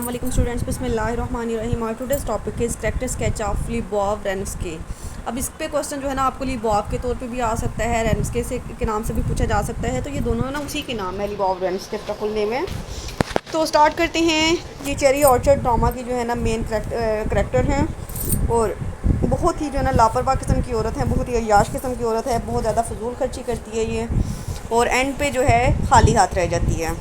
वालेकुम स्टूडेंट्स, बिस्मिल्लाहिर्रहमानिर्रहीम। और today's topic is character sketch of Lyubov Ranevskaya. अब इस पे क्वेश्चन जो है ना आपको लिबॉव के तौर पे भी आ सकता है, रेनिस्के से के नाम से भी पूछा जा सकता है। तो ये दोनों ना उसी के नाम है, लिबॉव रेनिस्के का फुल नेम है। तो स्टार्ट करते हैं। ये चेरी ऑर्चर्ड ड्रामा की जो है ना मेन करेक्टर हैं और बहुत ही जो है ना लापरवाह किस्म की औरत है, बहुत ही अय्याश किस्म की औरत है, बहुत ज़्यादा फजूल खर्ची करती है ये, और एंड पे जो है खाली हाथ रह जाती है।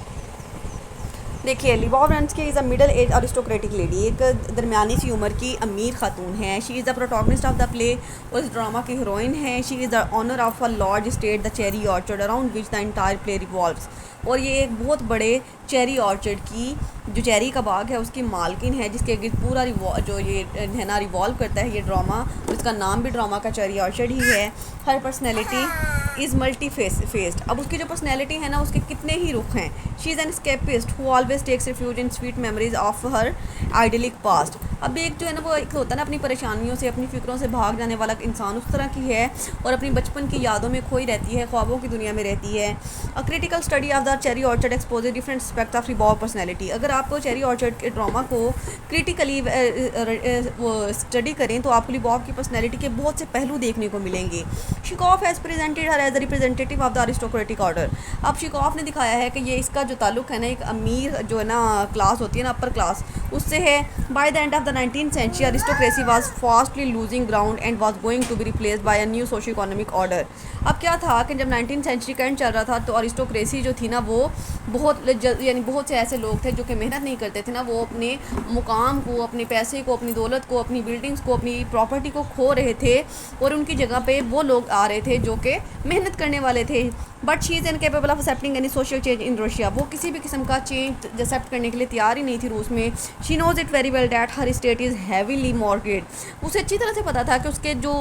देखिए, Lyubov Ranevskaya is a middle age aristocratic lady, एक दरमियानी सी उम्र की अमीर खातून है। She is the protagonist of the play, और इस ड्रामा की हीरोइन है। She is the owner of a large estate the cherry orchard around which the entire play revolves. और ये एक बहुत बड़े चेरी ऑर्चर्ड की, जो चेरी का बाग है, उसकी मालकिन है, जिसके गिर्द पूरा जो ये है ना रिवॉल्व करता है ये ड्रामा। इसका नाम भी ड्रामा का चेरी ऑर्चर्ड ही है। हर पर्सनैलिटी इज़ मल्टी फेस्ड। अब उसकी जो पर्सनैलिटी है ना, उसके कितने ही रुख हैं। She is an escapist who always takes refuge in sweet memories of her idyllic past. अब एक जो है ना, वो एक होता है ना अपनी परेशानियों से, अपनी फ़िक्रों से भाग जाने वाला इंसान, उस तरह की है, और अपनी बचपन की यादों में खोई रहती है, ख्वाबों की दुनिया में रहती है। A critical study of the cherry orchard expose different aspect of Lyubov personality. अगर आप चेरी ऑर्चर्ड के ड्रामा को क्रिटिकली वो स्टडी करें तो आपको लिबॉव की पर्सनैलिटी के बहुत से पहलू देखने को मिलेंगे। Chekhov has presented her as the representative of the aristocratic order. अब शिकॉफ ने दिखाया है कि ये इसका जो ताल्लुक है ना, एक अमीर जो है ना क्लास होती है ना, अपर क्लास, उससे है। By the end of the 19th century aristocracy was fastly losing ground and was going to be replaced by a new socio economic order. अब क्या था कि जब 19th सेंचुरी का एंड चल रहा था तो अरिस्टोक्रेसी जो थी ना, वो बहुत से ऐसे लोग थे जो कि मेहनत नहीं करते थे ना, वो अपने मुकाम को, अपने पैसे को, अपनी दौलत को, अपनी बिल्डिंग्स को, अपनी प्रॉपर्टी को खो रहे थे, और उनकी जगह पे वो लोग आ रहे थे जो कि मेहनत करने वाले थे। But she is incapable of accepting any social change in Russia. वो किसी भी किस्म का चेंज एक्सेप्ट करने के लिए तैयार ही नहीं थी रूस में। She knows it very well that her estate is heavily mortgaged. उसे अच्छी तरह से पता था कि उसके जो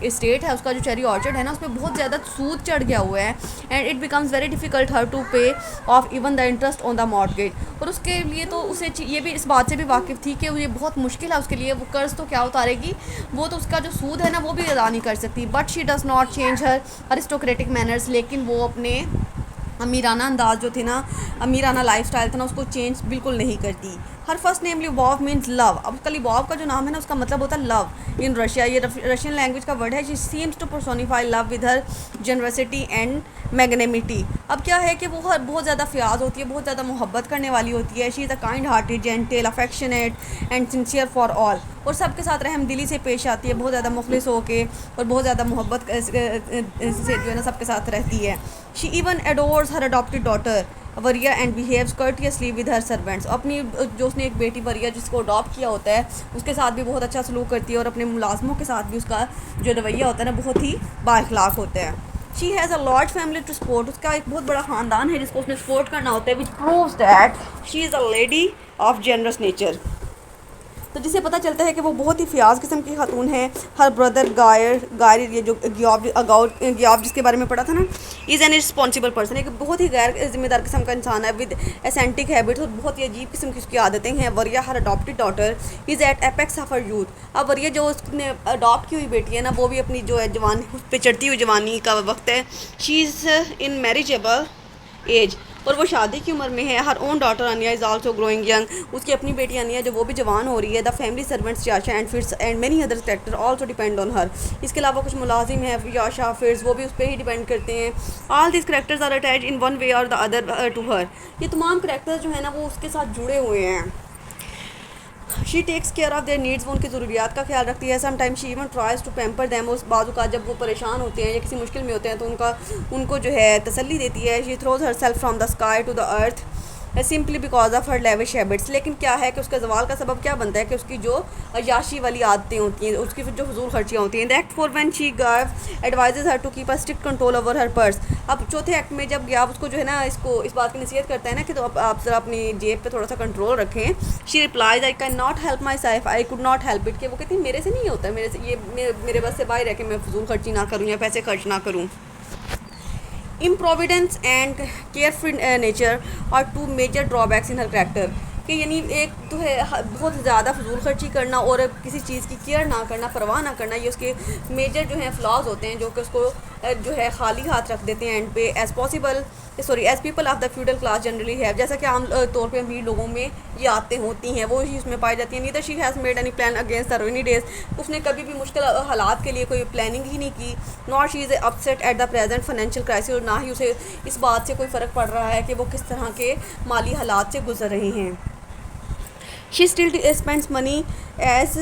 स्टेट है, उसका जो चेरी ऑर्चर्ड है ना, उसमें बहुत ज़्यादा सूद चढ़ गया हुआ है, and it becomes very difficult her to pay off even the interest on the mortgage. और उसके लिए तो उसे ये भी इस बात से भी वाकिफ़ थी कि ये बहुत मुश्किल है उसके लिए, वो कर्ज़ तो क्या उतारेगी, वो तो उसका जो सूद है ना वो भी अदा नहीं कर सकती। But she does not change her aristocratic manners. लेकिन वो अपने अमीराना अंदाज जो थे ना, अमीराना लाइफस्टाइल था ना, उसको चेंज बिल्कुल नहीं करती। हर फर्स्ट नेम लिबॉव मीन्स लव। अब उसका लिबॉव का जो नाम है ना, उसका मतलब होता है लव इन रशिया। ये रशियन लैंग्वेज का वर्ड है। She seems to personify love with her generosity and magnanimity. अब क्या है कि वो बहुत ज़्यादा फ्याज होती है, बहुत ज़्यादा मोहब्बत करने वाली होती है। She is a kind hearted, gentle, affectionate and sincere for all. और सबके साथ रहम दिली से पेश आती है, बहुत ज़्यादा मुखलिस होके, और बहुत ज़्यादा मोहब्बत से जो है ना सबके साथ रहती है। She even adores her adopted daughter Varya and behaves courteously with her servants. अपनी जो उसने एक बेटी वरिया जिसको अडॉप्ट किया होता है, उसके साथ भी बहुत अच्छा सलूक करती है, और अपने मुलाजमों के साथ भी उसका जो रवैया होता है ना, बहुत ही बाइखलाक होता है। She has a large family to support. उसका एक बहुत बड़ा ख़ानदान है जिसको उसने सपोर्ट करना होता है, which proves that she is a lady of generous nature. तो जिससे पता चलता है कि वो बहुत ही फ्याज किस्म की खातून है। हर ब्रदर गायर ये जो गियाब जिसके बारे में पढ़ा था ना, इज़ एन रिस्पॉन्सिबल पर्सन, एक बहुत ही गैर जिम्मेदार किस्म का इंसान है, विद एसेंटिक हैबिट्स, और बहुत ही अजीब किस्म की उसकी आदतें हैं। Varya her adopted daughter is at apex of her youth. अब वरिया जो उसने अडॉप्ट की हुई बेटी है ना, वो भी अपनी जो है जवान उस पर चढ़ती हुई जवानी का वक्त है। She is in marriageable age, और वो शादी की उम्र में है। Her own daughter Anya is also growing young. उसकी अपनी बेटी अनिया जो वो भी जवान हो रही है। The family servants Yasha and Firs and many other character also depend on her. इसके अलावा कुछ मुलाजिम हैं, याशा, फिट्स, वो भी उस पर ही डिपेंड करते हैं। All this characters are attach in one way or the other to her. ये तमाम करेक्टर्स जो है ना, वो उसके साथ जुड़े हुए हैं। She takes care of their needs, वो उनकी ज़रूरियात का ख्याल रखती है। Some time she even tries to pamper them. उस बाजू का जब वो परेशान होते हैं या किसी मुश्किल में होते हैं तो उनको जो है तसल्ली देती है। She throws herself from the sky to the earth simply because of her lavish habits. लेकिन क्या है कि उसका जवाल का सबब क्या बनता है कि उसकी जो अयाशी वाली आदतें होती हैं, उसकी जो फजूल खर्चियाँ होती हैं। The act 4 when she give advises her to keep a strict control over her purse. अब चौथे एक्ट में जब गियाब उसको जो है ना इस बात की नसीहत करता है ना कि तो आप ज़रा अपनी जेब पे थोड़ा सा कंट्रोल रखें। She replies I can not help my self, I could not help it. कि वो कहती है मेरे से नहीं होता, मेरे से ये मेरे बस से बाहर है कि मैं फजूल खर्ची ना करूँ या पैसे खर्च ना करूँ। Improvidence and carefree nature are two major drawbacks in her character. कि यानी एक तो है बहुत ज़्यादा फजूल खर्ची करना और किसी चीज़ की केयर ना करना, परवाह ना करना, ये उसके मेजर जो हैं फ्लॉज होते हैं जो कि उसको जो है खाली हाथ रख देते हैं and pay, as people of the feudal class generally है, जैसा कि आम तौर पे अमीर लोगों में ये आते होती हैं वो ही उसमें पाई जाती है। Neither she has made any plan against the rainy days, उसने कभी भी मुश्किल हालात के लिए कोई प्लानिंग ही नहीं की। Not she is upset at the present financial crisis, और ना ही उसे इस बात से कोई फ़र्क पड़ रहा है कि वो किस तरह के माली हालात से गुजर रहे हैं। She still spends money as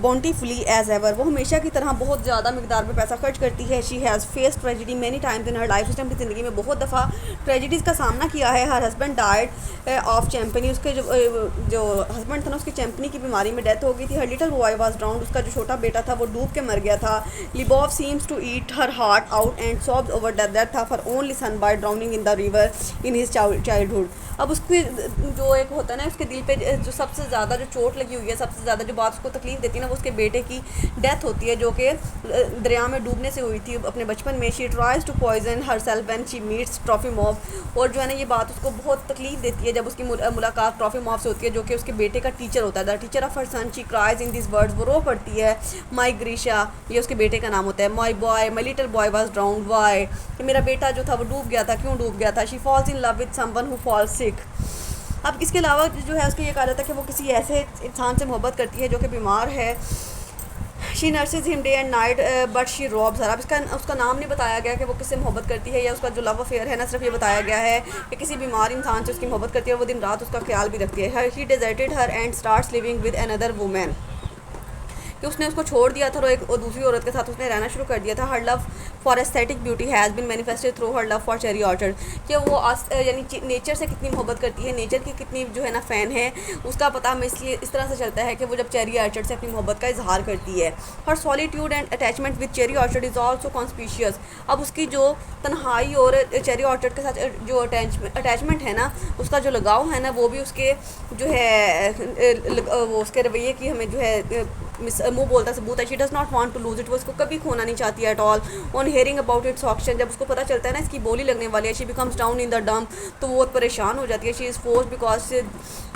bountifully as ever, वो हमेशा की तरह बहुत ज़्यादा मकदार में पैसा खर्च करती है। She has face tragedy many times in her life, उसने अपनी ज़िंदगी में बहुत दफ़ा ट्रेजिडीज़ का सामना किया है। हर हस्बैंड डाइड ऑफ चैम्पनी, उसके जो हस्बैंड था ना उसकी चैम्पनी की बीमारी में डेथ हो गई थी। हर लिटल बॉय वाज ड्राउंड, उसका जो छोटा बेटा था वो डूब के मर गया था। Lyubov seems to eat her heart out and sobs over death था for only son by drowning in the river in his childhood. अब उसके जो एक होता है ना उसके दिल पे जो सबसे ज़्यादा जो चोट लगी हुई है, सबसे ज़्यादा जो बात उसको तकलीफ़ देती है ना, वो उसके बेटे की डेथ होती है जो कि दरिया में डूबने से हुई थी अपने बचपन में। She tries to poison herself when she meets Trofimov, और जो है ना ये बात उसको बहुत तकलीफ़ देती है जब उसकी मुलाकात ट्रॉफीमॉव से होती है जो कि उसके बेटे का टीचर होता है। The teacher of her son, she cries in this words, वो रो पड़ती है। माई ग्रीशा, ये उसके बेटे का नाम होता है। My boy, my little boy was drowned, why, कि मेरा बेटा जो था वो डूब गया था, क्यों डूब गया था। She falls in love with someone who falls sick. अब इसके अलावा जो है उसको ये कहा जाता है कि वो किसी ऐसे इंसान से मोहब्बत करती है जो कि बीमार है। She nurses him day and night but she robs her. अब उसका नाम नहीं बताया गया कि वो किससे मोहब्बत करती है या उसका जो लव अफेयर है ना, सिर्फ ये बताया गया है कि किसी बीमार इंसान से उसकी मोहब्बत करती है और वो दिन रात उसका ख्याल भी रखती है। He deserted her and starts living with another women, कि उसने उसको छोड़ दिया था और दूसरी औरत के साथ उसने रहना शुरू कर दिया था। हर love for aesthetic beauty has been manifested through her love for cherry orchard, कि वो यानी नेचर से कितनी मोहब्बत करती है, नेचर की कितनी जो है ना फ़ैन है, उसका पता हमें इसलिए इस तरह से चलता है कि वो जब चेरी ऑर्चर्ड से अपनी मोहब्बत का इजहार करती है। Her solitude and attachment with cherry orchard is also conspicuous, अब उसकी जो तन्हाई और चेरी ऑर्चर्ड के साथ जो अटैचमेंट है ना, उसका जो लगाव है ना, वो भी उसके जो है वो उसके रवैये की हमें जो है मुँह बोलता सबूत है। She does not want to lose it, वो इसको कभी खोना नहीं चाहती at all. On hearing about its auction, जब उसको पता चलता है ना इसकी बोली लगने वाली है, she becomes down in the dump, तो वो बहुत परेशान हो जाती है। She is force because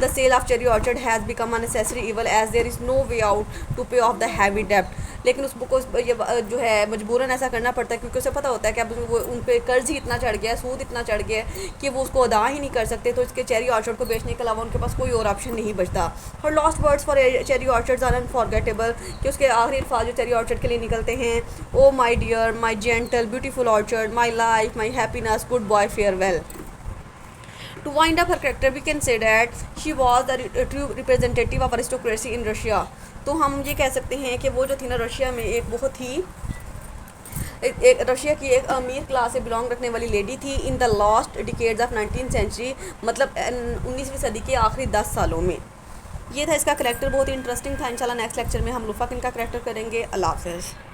the sale of cherry orchard has become a necessary evil as there is no way out to pay off the heavy डेप्ट, लेकिन उसको ये जो है मजबूरन ऐसा करना पड़ता है क्योंकि उसे पता होता है कि अब वो उन पर कर्ज ही इतना चढ़ गया है, सूद इतना चढ़ गया है कि वो उसको अदा ही नहीं कर सकते, तो इसके चेरी ऑर्चर्ड को बेचने के अलावा उनके पास कोई और ऑप्शन नहीं बचता। और lost words for cherry orchards are unforgettable, कि उसके आखिरी अल्फाज जो चेरी ऑर्चर्ड के लिए निकलते हैं, oh my dear, my gentle beautiful orchard, my life, my happiness, goodbye, farewell. To wind up her character, we can say that she was the true representative of aristocracy in Russia. तो हम ये कह सकते हैं कि वो जो थी ना रशिया में एक बहुत ही एक रशिया की एक अमीर क्लास से बिलोंग रखने वाली लेडी थी in the last decades of 19th century, मतलब 19वीं सदी के आखिरी 10 सालों में। ये था इसका करैक्टर, बहुत ही इंटरेस्टिंग था। इंशाल्लाह नेक्स्ट लेक्चर में हम लुफा किन का करैक्टर करेंगे। अल्लाह हाफ़िज़।